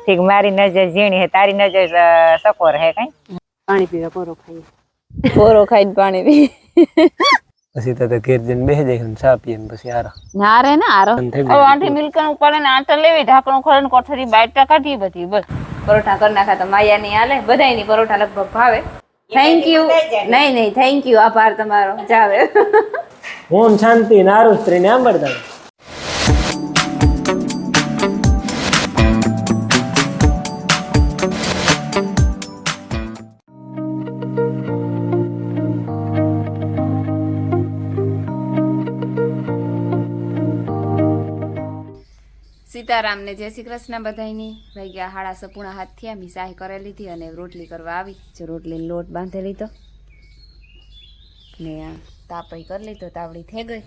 ठीक मारी नजर झीणी है तारी नजर सकोर है कई पानी पीवा પોરો ખાઈને પાણી પી પછી તો ઘેર જઈને બેસી જાય ચા પીએ ને પછી આરા ના રે ના આરો હવે આંટી મિલ્કન પડે ને આટા લેવી ઢાંકણું ખોલે ને કોઠરી બાઈટા કાઢી બધી બસ પરોઠા કરી નાખા તો માયા ની હાલે બધાયની પરોઠા લગભગ ભાવે થેન્ક યુ નહીં થેન્ક યુ આભાર તમારો જાવે ઓમ શાંતિ નારું સ્ત્રીને આંબળતા સીતારામ ને જય શ્રી કૃષ્ણ બધાયની વાગ્યા હાડા સપૂણા હાથ થયા મી સાહી કરી લીધી અને રોટલી કરવા આવી જો રોટલીનો લોટ બાંધી લીધો ને તાપઈ કરી લીધો તાવડી થઈ ગઈ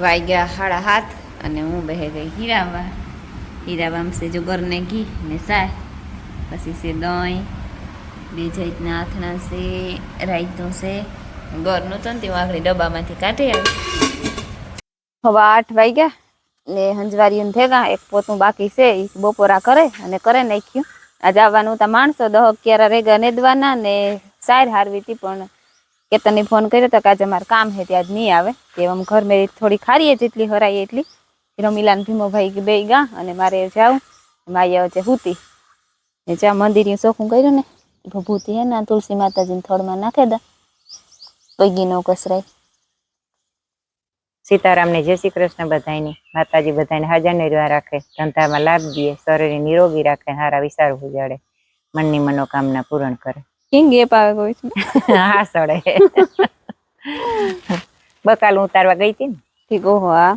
વાગ્યા હાડા હાથ અને હું બેહી ગઈ હીરાવા સે જો ઘરને ઘી ને સાય પછી છે દહીં બે જાતના આથણા છે રાયતું છે ઘરનું તો તે આગળ ડબ્બામાંથી કાઢી આવી હવે 8 વાગ્યા ને હંજવારીયું થેગા એક પોતું બાકી છે એ બપોરા કરે અને કરે નાખ્યું આજે આવવાનું તા માણસો 10 11 રેગા નેદવાના ને સાર હારવી હતી પણ કે તને ફોન કર્યો તો કે આજે મારે કામ છે ત્યાં નહીં આવે કે આમ ઘર મેં થોડી ખારીએ જેટલી હરાઈ એટલી રમીલાન ભીમોભાઈ કે બે ગા અને મારે જાઉં માયા છે હુતી ને ચા મંદિર ચોખ્ખું કર્યું ને ભભૂતિ હે ને તુલસી માતાજીને થોડમાં નાખે દા પૈગી નો કસરાય सीताराम ने जय श्री कृष्ण बधाई माताजी बधाई हाजर निर्वाह राखे धंधा में लाभ दिए शरीर निरोगी राखे हारा विचार उजाड़े मन की मनोकामना पूर्ण करे किंग ये पावे कोई हाँ सड़े बकाल उतारवा गई थी ठीक ओहो आ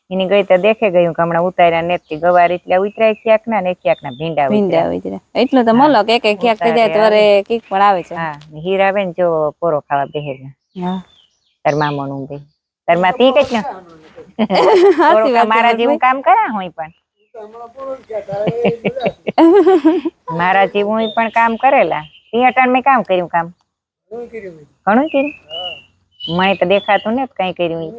इनी गई तो देखे गई कि हमणा उतार्या नेती गवार એટલે ઉતરાય ક્યાંક ના ને ક્યાંક ના ભીંડા ઉતર્યા એટલું તો મલો કે ક્યાંક થઈ જાય તો રે કીક પણ આવે છે હા હીરાબેન જો પોરો ખાવા બેહે હા તાર મામોનું બે તાર માં તી કઈ ના મારા જેવું કામ કરા હોય પણ મારા જેવું પણ કામ કરેલા તી અટાણ મેં કામ કર્યું કામ ઘણું કર્યું મને તો દેખાતું ને કઈ કર્યું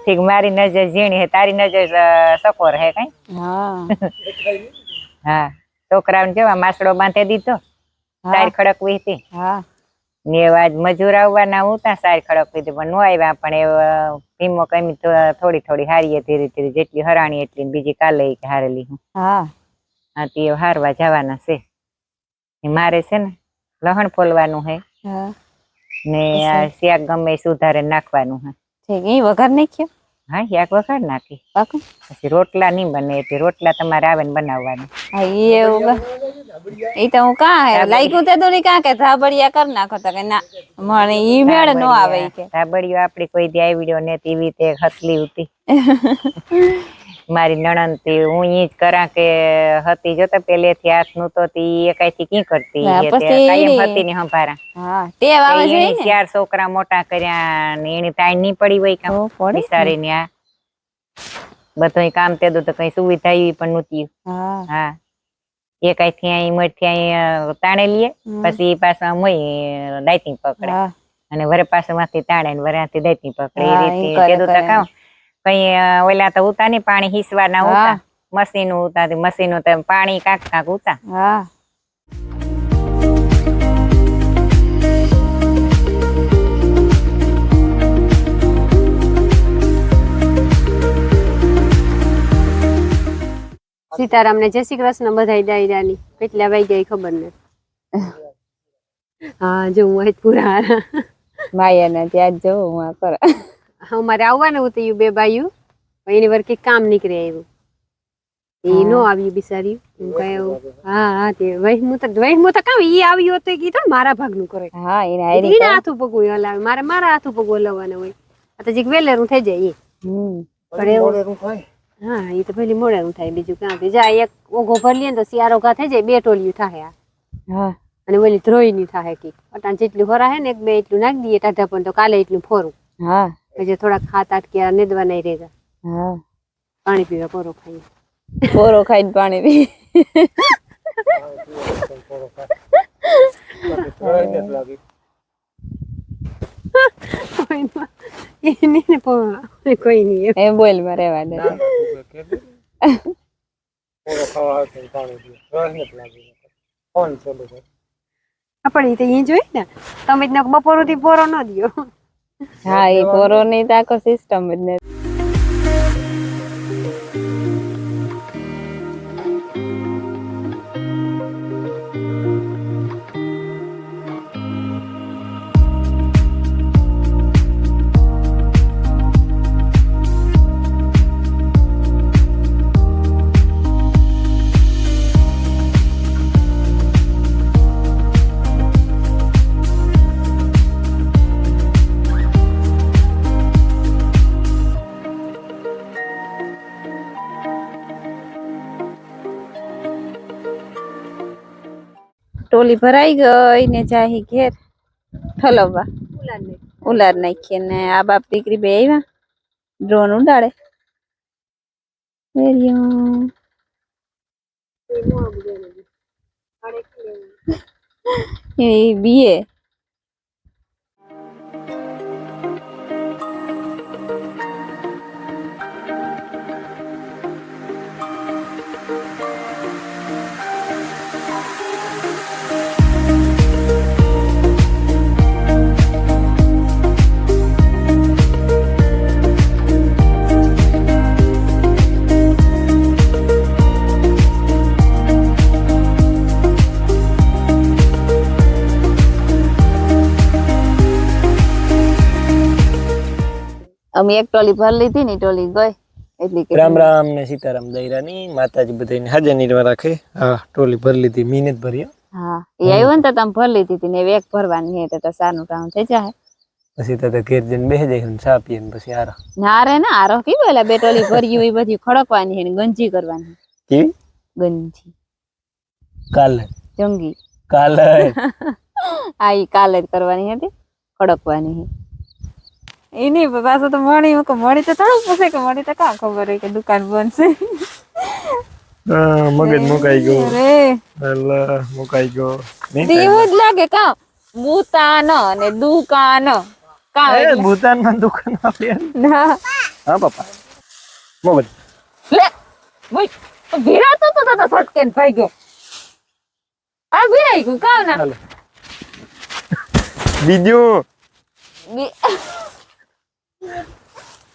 ઠીક મારી નજર ઝીણી હે તારી નજર સકોર હે કઈ હા હા છોકરાઓને જેવા માસડો બાંધી દીધો સાર ખડકવી હતી હા ને આજ મજૂર આવવાના હતા સાર ખડકવી હતી પણ નો આવ્યા પણ એ ભીમો કમી થોડી થોડી હારીએ ધીરે ધીરે જેટલી હરાણી એટલી બીજી કાલે હારેલી હું હા હા તે હારવા જવાના છે મારે છે ને લહણ ફોલવાનું હે ને આ શાક ગમે સુધારે નાખવાનું હે ઠીક એ વઘાર નાખ્યો હા શાક વઘાર નાખી પાકું પછી રોટલા નહીં બને એટલે રોટલા તમારે આવે ને બનાવવાના હા એવું એ તો હું કા લાગ્યું તે તો કા કે ધાબડિયા કર નાખો તો કે ના મને ઈ મેળ નો આવે કે ધાબડિયો આપડી કોઈ દી આવીડ્યો ને તેવી તે હસલી હતી મારી નણંદ તે હું ઈ જ કરા કે હતી જો તો પેલેથી હાથ નું તો તી એકાઈથી કી કરતી કાયમ હતી ને સંભારા હા તે આવે છે ને 4 છોકરા મોટા કર્યા ને એની ટાઈમ નહીં પડી હોય કામ બિચારી ને આ બધું કામ તે તો કઈ સુવિધા એવી પણ નહોતી હા એકાઈથી અહીં મઠથી અહીં તાણે લઈએ પછી પાછા મોય દાઈતી પકડે અને વરે પાછા માંથી તાણે ને વરાથી દાઈતી પકડે એ રીતે તે તો કામ કઈ ઓલા તો ઉતા ને પાણી હિસવાના ઉતા મશીનો ઉતા મશીનો તો પાણી કાક કાક ઉતા હા સીતારામ ને જય શ્રી કૃષ્ણ બધાય ડાયરાની કેટલા વાગ્યા ખબર નથી હા જો હું પૂરા માયા ને ત્યાં જો હું કર અમારે આવવાનું હતું બે બાયું એની વાર કઈ કામ નીકળે આવ્યું એ નો આવ્યું બિચાર્યું હું કઈ હા હા તે વહીમું તો કામ ઈ આવ્યું હતું કીધું મારા ભાગનું કરે હા એને હાથું પગવું હલાવે મારે મારા હાથું પગવું હલાવવાના હોય આ તો જીક વેલેરું થઈ જાય એ હા એ તો પેલી મોડેરું થાય બીજું ક્યાં જાય એક ઓઘો ભરી લે તો શિયાળો ઘા થઈ જાય બે ટોલિયું થાય હા અને ઓલી ધ્રોઈ ની થાય કે અટાણ જેટલું ભરા હે ને એક બે એટલું નાખી દઈએ ટાઢા પણ તો કાલે એટલું ફોરું હા પછી થોડાક 7-8 કે નેદવા નહીં રહેતા હા પાણી પીવા કોરો ખાઈએ. કોરો ખાઈને પાણી પી એને ને કોઈ નહીં એ બોલ માં રહેવા દે પણ એ તો એ જોઈ ને તમે જ બપોર સુધી પોરો ન દો. હા એ કોરો ની તો આખો સિસ્ટમ જ ને ટોલી ભરાઈ ગઈ ને જાહી ઘેર ઠલવવા ઉલાર નાખીએ ને આ બાપ દીકરી બે આવ્યા ડ્રોન ઉડાડે એ બીએ અમે એક ટોલી ભર લીધી ને ટોલી ગઈ એટલી કે રામ રામ ને સીતારામ દૈરાની માતાજી બધાને હાજર નિર્વા રાખે. હા ટોલી ભરી લીધી, મહેનત ભરી. હા એ આવ્યો ને તો તમે ભર લીધી હતી ને એક ભરવાની હે તો સાનું ટાણું થઈ જાય. પછી તો ઘેર જઈને બેસી જાય ને ચા પીએ ને પછી આરા ના રે ના આરો કી બોલા બે ટોલી ભર્યું એ બધી ખડકવાની હે ને ગંજી કરવાની. કેવી ગંજી કાલે જંગી કાલે આ ઈ કાલે જ કરવાની હતી ખડકવાની હે એની પાછું તો મળી મળી તો થોડું પૂછે કે મળી તો કાં ખબર હોય કે દુકાન બંધ છે. મગજ મુકાઈ ગયો રે અલ્લાહ મુકાઈ ગયો. એવું જ લાગે કાં બુતાન અને દુકાન કાં એ ભૂતાનમાં દુકાન આપી. ના હા પપ્પા મગજ લે ભાઈ ભીરાતો તો સટકે ને ભાઈ ગયો આ ભીરાઈ ગયું કાં ના હાલો બીજું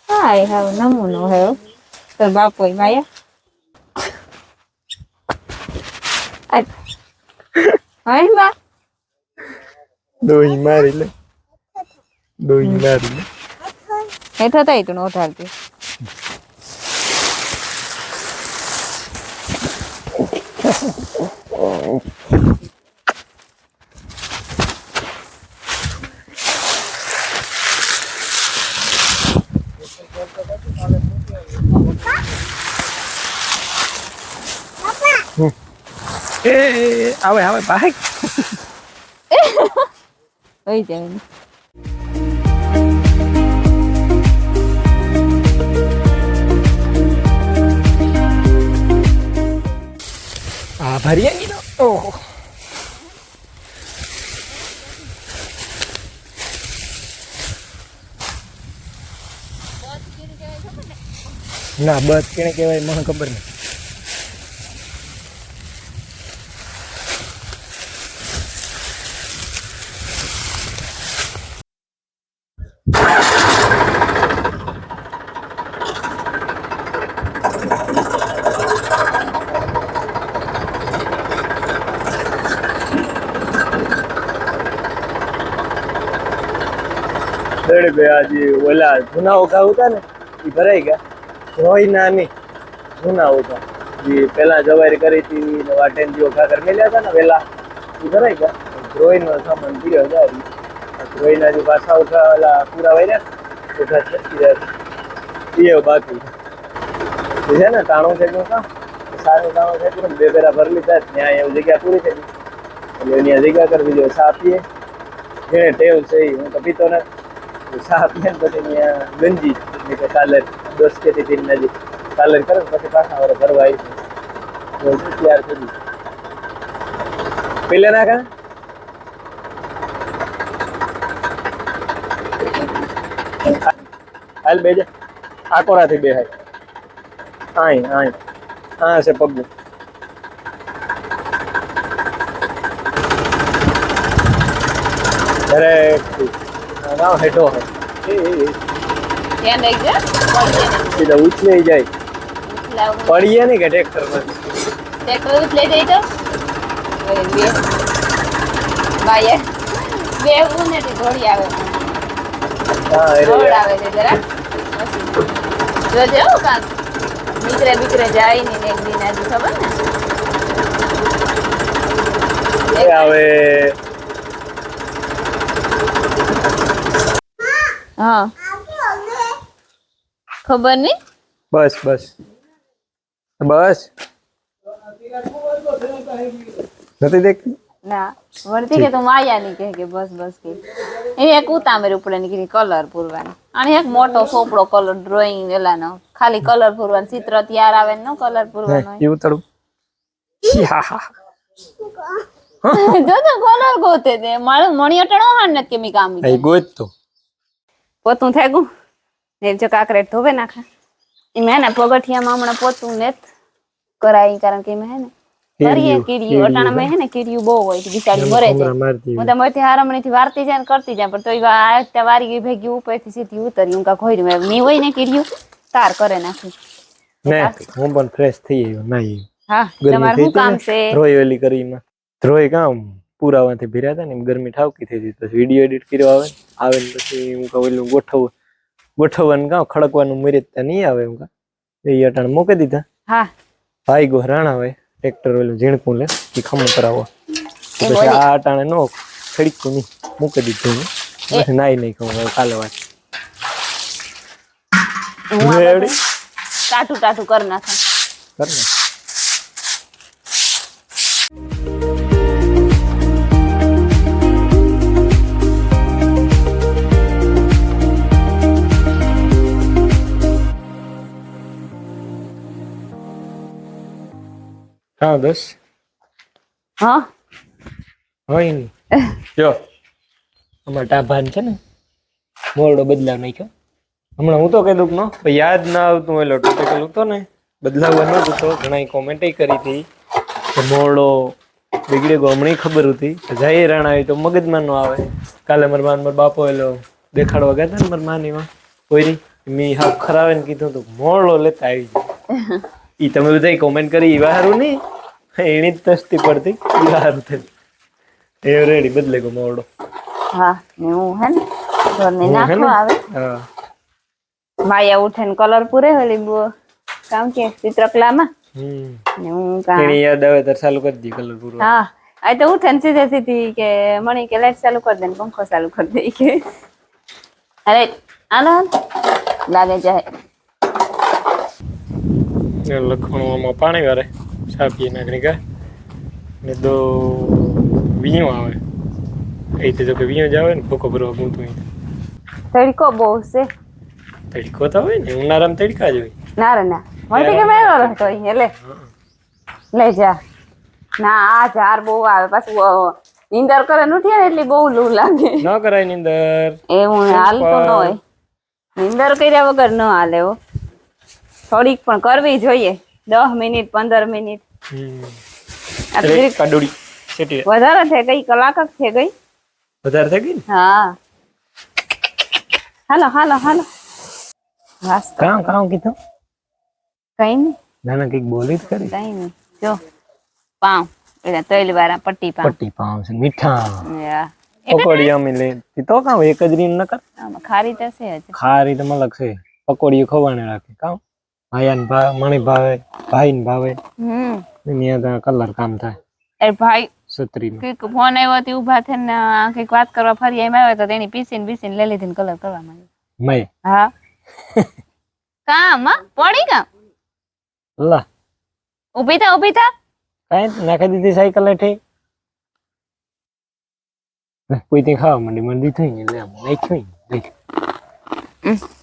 હાય હાવ નમૂનો હે તો બાપો માયા હાય બા દોઈ મારી લે દોઈ મારી લે હેઠો થાય તું ઉઠાડતી આવે આવે ભાઈ હોય જાય આ ભરીએ ઓહો ના બસ કેને કહેવાય મને ખબર નહીં. ગયા જે ઓલા જૂના ઓઘા હતા ને એ ભરાઈ ગયા. રોઈ નાની જૂના ઓઘા જે પેલા જવારી કરી હતી ને વાટેન જે ઓઘા કરી મેલ્યા હતા ને વેલા એ ભરાઈ ગયા. રોઈનો સામાન 3000 રોઈના જે પાછા ઓઘા ઓલા પૂરા વાર્યા ઓઘા છટકી જાય એ બાકી છે ને ટાણું થઈ ગયું કામ સારું ટાણું થઈ ગયું બે ફેરા ભરી લીધા ત્યાં એવું જગ્યા પૂરી થઈ ગઈ એટલે એની જગ્યા કરી દીધી. ચા પીએ જેને ટેવ છે હું તો પીતો નથી. ચા પીએ ને પછી ગંજી એટલે કે કાલે દોસ્ત કે હતી નજી કાલે કરે પછી પાછા વરે ભરવા આવી તો ત્યાર સુધી પેલે ના કા હાલ બેજા આ કોરાથી બે હાય આય હા છે પગ અરે ના હેઠો હે ધ્યાન રાખજો સીધા ઉછલે જાય પડીએ નહીં કે ટ્રેક્ટર માં ટ્રેક્ટર ઉછલે જાય તો ભાઈ બે ઉને થી ઘોડી આવે હા ઘોડ આવે છે જરા જોજો કાક બીકરે જાય નહીં ને એક દિન આજુ ખબર ને એ આવે હા ખબર નહીં બસ નથી દેખતી ના વળતી કે તો માયા ની કે બસ કે એ એક ઉતામેર ઉપર નીકળી કલર પૂરવાનો અને એક મોટો સોપડો કલર ડ્રોઈંગ એલાનો ખાલી કલર પૂરવાનો ચિત્ર તૈયાર આવે નો કલર પૂરવાનો એ ઉતારું જો તો કલર ગોતે દે મારું મણી અટણો હાન ને કે મી કામ એ ગોત તો પોતું થઈ ગયું ને જો કાકરેટ ધોવે નાખા એ મેં ને પગઠિયામાં હમણાં પોતું ને કરાઈ કારણ કે મેં હે ને કરીએ કીડિયું અટાણા માં હે ને કીડિયું બહુ હોય બિચારી મરે છે હું તો મરથી હારમણી થી વારતી જાય ને કરતી જાય પણ તો ત્યાં વારી ગઈ ભેગી ઉપર થી સીધી ઉતરી હું કા ખોઈ ની હોય ને કીડિયું તાર કરે નાખી ને હું પણ ફ્રેશ થઈ ગયો નહીં હા તમારું શું કામ છે ધ્રોઈ ઓલી કરીને ધ્રોઈ કામ પુરાવાથી ભર્યા હતા ને ગરમી ઠાવકી થઈ હતી પછી વિડીયો એડિટ કર્યો આવે ને પછી હું કહું ઓલું ગોઠવવાનું કામ ખડકવાનું મર્યાદ ત્યાં નહીં આવે એમ કા એ અટાણ મૂકી દીધા હા ભાઈ ગો રાણા હોય ટ્રેક્ટર ઓલું ઝીણકું લે એ ખમો કરાવો પછી આ અટાણે નો ખડકું નહીં મૂકી દીધું પછી નાઈ નહીં કહું કાલે વાત ટાટું કરી નાખા કર ને હા દસ હા હોય ને જો અમારા ટાભાન છે ને મોરડો બદલાવ નાખ્યો હમણાં હું તો કીધું નો યાદ ના આવતું એટલે ટોપિકલ હતો ને બદલાવવા નતો તો ઘણા કોમેન્ટ કરી હતી કે મોરડો બગડી ગયો હમણાં ખબર હતી જાય રાણા આવી તો મગજમાં ન આવે કાલે મારા બાપો એલો દેખાડવા ગયા હતા ને મારા માનીમાં કોઈ મેં હા ખરાવે ને કીધું તો મોરડો લેતા આવી જાય ઈ તમે બધા કોમેન્ટ કરી ઈ વારું નહીં એની જ તસ્તી પડતી ઈ વારું થઈ એ રેડી બદલે ગયો મોરડો હા ને હું હે ને ઘરને નાખવા આવે હા માયા ઉઠે ને કલર પૂરે હોલી કામ કે ચિત્રકલામાં ને હું કામ એની યાદ આવે તો ચાલુ કરી દી કલર પૂરો હા આ તો ઉઠે ને સીધી કે મણી કે લાઈટ ચાલુ કરી દે ને પંખો ચાલુ કરી દે કે અરે આનો લાગે જાય લખણમાં પાણી વારે છાપીએ નાખણી કા ને તો વીણું આવે એ તો જો કે વીણું જ આવે ને ફોકો ભરવા પૂરતું તડકો બહુ છે તડકો તો હોય ને ઉનાળામાં તડકા જ હોય ના રે ના હોય કે મેળો રહેતો એટલે લઈ જા ના આ ઝાર બહુ આવે પાછું નીંદર કરે ઉઠીએ ને એટલી બહુ લૂ લાગે ન કરાય ની અંદર એવું હાલતું ન હોય નીંદર કર્યા વગર ન હાલે હો થોડીક પણ કરવી જોઈએ 10 મિનિટ 15 મિનિટ કાડોડી સેટી વધારે થઈ ગઈ કલાક જ થઈ ગઈ વધારે થઈ ગઈ ને હા હાલો હાલો હાલો બસ કામ કીધું કઈ નહીં નાના કઈક બોલી જ કરી કઈ નહીં જો પાઉં એટલે તૈલ વાળા પટ્ટી પાઉં પટ્ટી પાવ છે મીઠા યા પકોડી અમે લે તો કામ એક જ રીન ન કર આમાં ખારી તો છે જ ખારી તો મલક છે પકોડીઓ ખવાને રાખે કામ આયાન મણી ભાવે ભાઈને ભાવે ત્યાં કલર કામ થાય એ ભાઈ છત્રી કઈક ફોન આવ્યો તે ઉભા થઈને કઈક વાત કરવા ફરી એમ આવ્યો તો તેની પીસીને લઈ લીધી ને કલર કરવા માંડ્યો મેં હા કામ પડી કામ લા ઉભી થા કઈ નાખી દીધી સાયકલ હેઠે કોઈ તે ખાવા માંડી થઈ ને લે નાખ્યું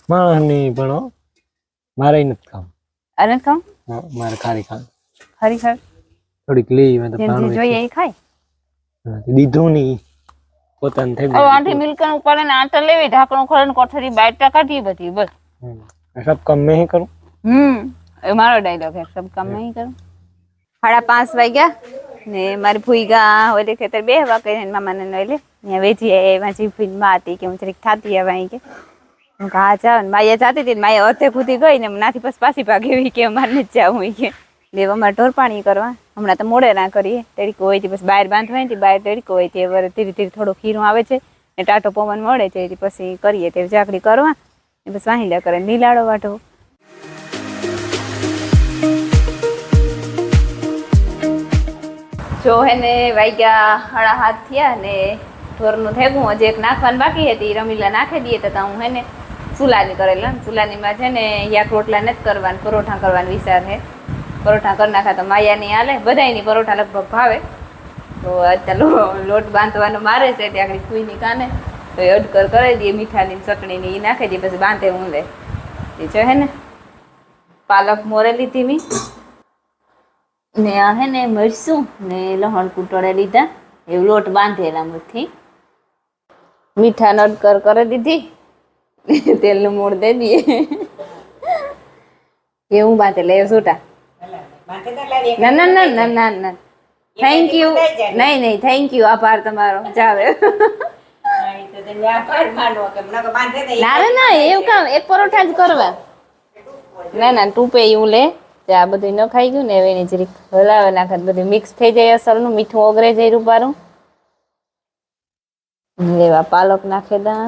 માણસ ની પણ મારે નથી ખાવું. અરે ખાવ હા, મારે ખારી ખાવું. ખરેખર થોડીક લઈ મેં તો જેમ ભાણું જે જોઈએ એ ખાય હા, દીધું નહીં પોતાને થઈ હવે આંટી મિલ્ક નું પડે ને આટા લેવી ઢાંકણું ખોલે ને કોઠરી બાઈટ કાઢી બધી બસ સબ કમ મેં ही करूं. એ મારો ડાયલોગ હે સબ કામ નહીં કરું 5:30 વાગ્યા ને મારી ભૂઈગા ઓલે ખેતર બે વાગે મામા ને ઓલે ત્યાં વેચી એમાં જીભીન માં હતી કે હું જરીક થાતી આવે અહીં કે હું કહા જાવ ને માયા જાતી હતી ને માયા અધે ખુદી ગઈ ને નાથી પછી પાછી ભાગી કે અમારે નથી જાવું કે લેવા અમારે ઢોર પાણી કરવા હમણાં તો મોડે ના કરીએ તડકો હોય બસ બહાર બાંધવાની બહાર તડકો હોય તે ધીરે ધીરે થોડો ખીરું આવે છે ને ટાટો પવન મળે છે પછી કરીએ તે ચાકડી કરવા બસ વાહિલા કરે લીલાડો વાટો જો હે ને વાગ્યા 7:30 થયા ને ઢોરનું થેગું હજી એક નાખવાનું બાકી હતી રમીલા નાખી દઈએ તો હું હે ને ચૂલાની કરેલા ચૂલાનીમાં છે ને યાક રોટલા નથી કરવાના પરોઠા કરવાનો વિચાર છે પરોઠા કરી નાખા તો માયાની હાલે બધાયની પરોઠા લગભગ ભાવે તો અત્યારે લોટ બાંધવાનો મારે છે ત્યાં આગળ ફૂઈની કાને તો એ અડકર કરી દઈએ મીઠાની ચટણીની એ નાખી દઈએ પછી બાંધે હું લે એ જો હે ને પાલક મોરે લીધી મી ને આ હે ને મરચું ને લહણ કૂટોળે લીધા એવું લોટ બાંધેલા મુઠ્ઠી મીઠા નડકર કરી દીધી તેલનું મૂળ દઈ દઈએ એવું બાંધે લે છૂટા ના ના ના ના ના ના થેન્ક યુ નહીં થેન્ક યુ આભાર તમારો જાવે ના ના એવું કામ એક પરોઠા જ કરવા ના ના ટૂપે એવું લે આ બધું ન ખાઈ ગયું ને હવે એની જરીક હલાવે નાખે બધું મિક્સ થઈ જાય અસલનું મીઠું ઓગરે જાય રૂપારું લેવા પાલક નાખે દા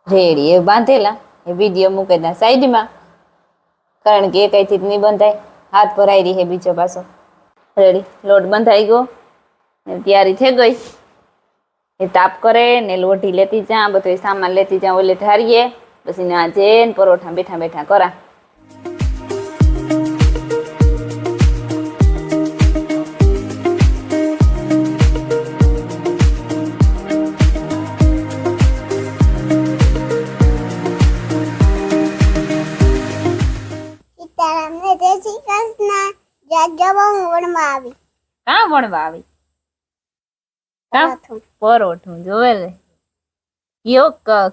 રેડી એ બાંધેલા એ વિડીયો મૂકે દા સાઈડમાં કારણ કે એ કઈથી નહીં બંધાય હાથ ભરાઈ રહી હે બીજો પાછો રેડી લોટ બંધાઈ ગયો ને તૈયારી થઈ ગઈ એ તાપ કરે ને લોઢી લેતી જા બધો સામાન લેતી જા ઓલે ઢારીએ પછી ના જઈને પરોઠા બેઠા બેઠા કરા કાં વણવા આવી પરોઠું જોવે લે કયો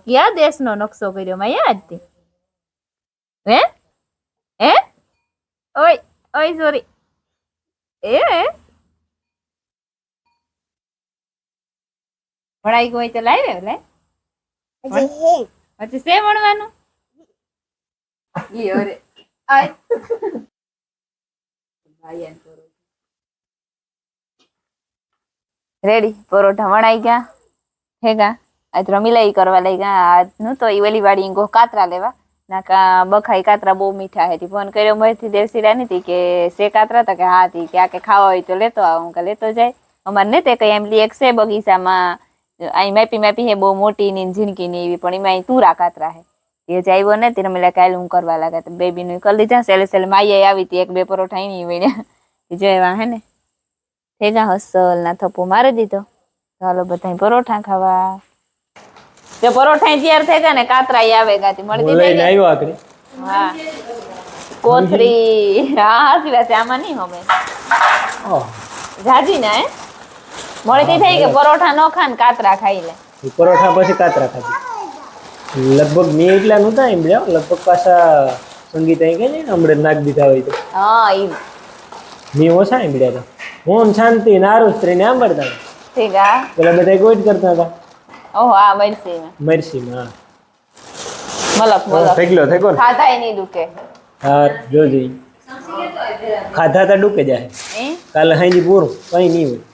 કયા દેશનો નકશો કર્યો માં યાદ થી હે હે ઓય ઓય સોરી એ ભણાઈ ગઈ તો લાવે લે હજી સે વણવાનું ઈ અરે આય ભાઈ રેડી પરોઠા વણાઈ ગયા હેગા આજ રમીલાઈ કરવા લઈ ગયા આજનું તો ઈ ઓલી વાળી ગો કાતરા લેવા નાકા બખાઈ કાતરા બહુ મીઠા હતી ફોન કર્યો મરથી દેવસીરા ની હતી કે શે કાતરા હતા કે હા હતી કે આ કે ખાવા હોય તો લેતો આવ હું કે લેતો જાય અમારે ને તે કઈ એમ લી એક શે બગીચામાં અહીં માપી હે બહુ મોટી ની ઝીણકી ની એવી પણ એમાં તુરા કાતરા હે એ જ આવ્યો ને તે રમીલા કાલે હું કરવા લાગ્યા તો બેબી નું કરી લીધા સેલે સેલે માઈ આવી હતી એક બે પરોઠા એની વણ્યા જેવા હે ને ભેગા હસલ ના થપ્પો મારી દીધો ચાલો બધા પરોઠા ખાવા જો પરોઠા તૈયાર થઈ ગયા ને કાતરા આવે ગાતી મળતી લઈને આવ્યો આખરી હા કોથરી હા હાસી વાત છે આમાં નહીં હવે જાજી ના હે મળતી થઈ કે પરોઠા નો ખા ને કાતરા ખાઈ લે પરોઠા પછી કાતરા ખાધી લગભગ મેં એટલા નહોતા એમ લ્યો લગભગ પાછા સંગીત અહીં કે ને હમણાં નાખ દીધા હોય તો હા ઈ મેં ઓછા એમ મળ્યા હતા ઓમ શાંતિ નારું સ્ત્રીને સાંભળતા ઠીક આ પેલા બધા ગોઈટ કરતા હતા ઓહો આ મરસી મરસીમાં મલક થેકલો થેકો ને ખાધાય નહીં દુખે હા જોજી ખાધા તા ડૂકે જાય એ કાલે હાંજી પૂરું કઈ નહીં હોય